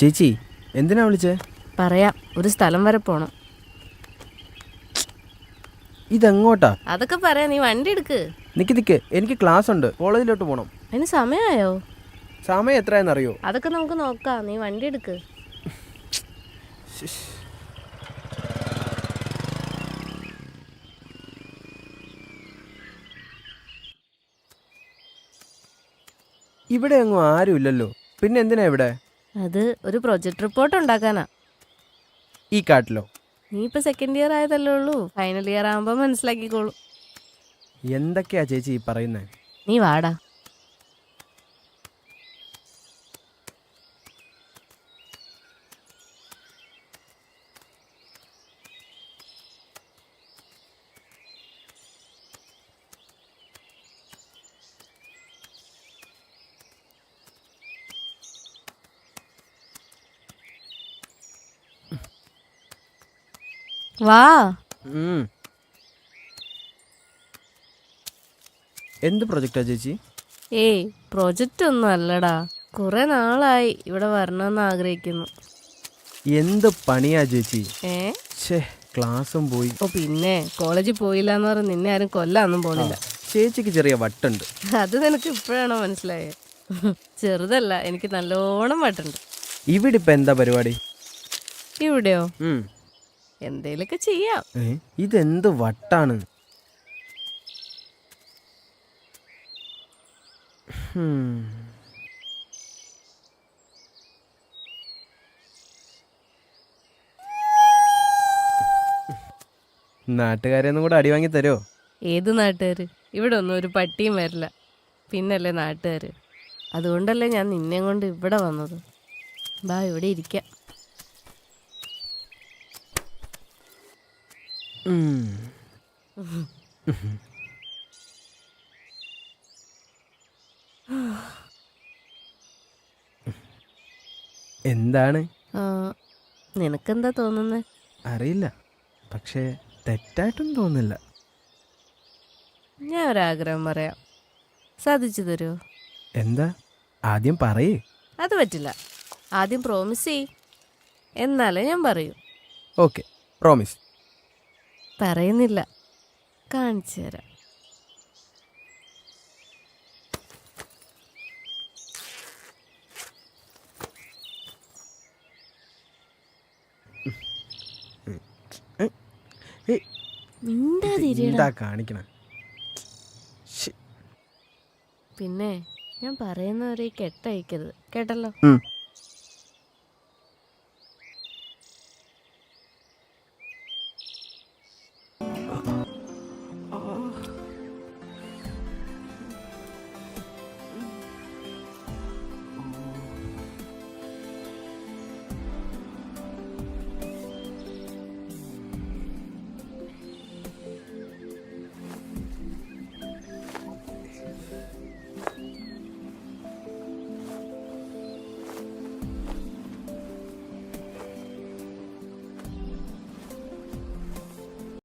ചേച്ചി എന്തിനാ വിളിച്ചേ? പറയാം, ഒരു സ്ഥലം വരെ പോണം. ഇതെങ്ങോട്ടാ? അതൊക്കെ പറയാം, നീ വണ്ടി എടുക്ക്. നിക്ക് എനിക്ക് ക്ലാസ് ഉണ്ട്, കോളേജിലോട്ട് പോകണം. അതിന് സമയമായോ? സമയം എത്രയെന്നറിയോ? അതൊക്കെ നമുക്ക് നോക്കാം, നീ വണ്ടി എടുക്ക്. ഇവിടെ എങ്ങും ആരും ഇല്ലല്ലോ, പിന്നെ എന്തിനാ ഇവിടെ? അത് ഒരു പ്രൊജക്ട് റിപ്പോർട്ട് ഉണ്ടാക്കാനാ. ഈ കാട്ടിലോ? നീ ഇപ്പൊ സെക്കൻഡ് ഇയർ ആയതല്ലേ ഉള്ളൂ, ഫൈനൽ ഇയർ ആകുമ്പോ മനസ്സിലാക്കിക്കോളൂ. എന്തൊക്കെയാ ചേച്ചി ഈ പറയുന്നേ? നീ വാടാ. വാ. എന്ത് പ്രൊജക്റ്റാ ചേച്ചി? ഏയ് പ്രൊജക്റ്റ് ഒന്നും അല്ലടാ, കുറെ നാളായി ഇവിടെ വരണമെന്ന് ആഗ്രഹിക്കുന്നു. എന്ത് പണിയാ ചേച്ചി? ഏ ക്ലാസ്സും പോയി. ഓ പിന്നെ കോളേജിൽ പോയില്ല എന്ന് പറഞ്ഞ് നിന്നെ ആരും കൊല്ലാനൊന്നും പോണില്ല. ചേച്ചിക്ക് ചെറിയ വട്ടുണ്ട്. അത് നിനക്ക് ഇപ്പോഴാണോ മനസ്സിലായേ? ചെറുതല്ല, എനിക്ക് നല്ലോണം വട്ടുണ്ട്. ഇവിടെ ഇപ്പൊ എന്താ പരിപാടി? ഇവിടെയോ? എന്തേലൊക്കെ ചെയ്യാം. ഇതെന്ത് വട്ടാണ്? നാട്ടുകാരെയൊന്നും കൂടെ അടി വാങ്ങി തരുമോ? ഏത് നാട്ടുകാര്? ഇവിടെ ഒന്നും ഒരു പട്ടിയും വരില്ല, പിന്നല്ലേ നാട്ടുകാര്. അതുകൊണ്ടല്ലേ ഞാൻ നിന്നെ കൊണ്ട് ഇവിടെ വന്നത്. ബാ, ഇവിടെ ഇരിക്കാം. എന്താണ്? നിനക്കെന്താ തോന്നുന്നേ? അറിയില്ല, പക്ഷേ തെറ്റായിട്ടൊന്നും തോന്നില്ല. ഞാൻ ഒരാഗ്രഹം പറയാം, സാധിച്ചു തരുമോ? എന്താ? ആദ്യം പറയേ. അത് പറ്റില്ല, ആദ്യം പ്രോമിസ് ചെയ്, എന്നാലേ ഞാൻ പറയൂ. Okay, promise. പറയുന്നില്ല, കാണിച്ചു തരാം. എന്താ കാണിക്കണ? പിന്നെ ഞാൻ പറയുന്നവരെ കെട്ടയക്കരുത്, കേട്ടല്ലോ?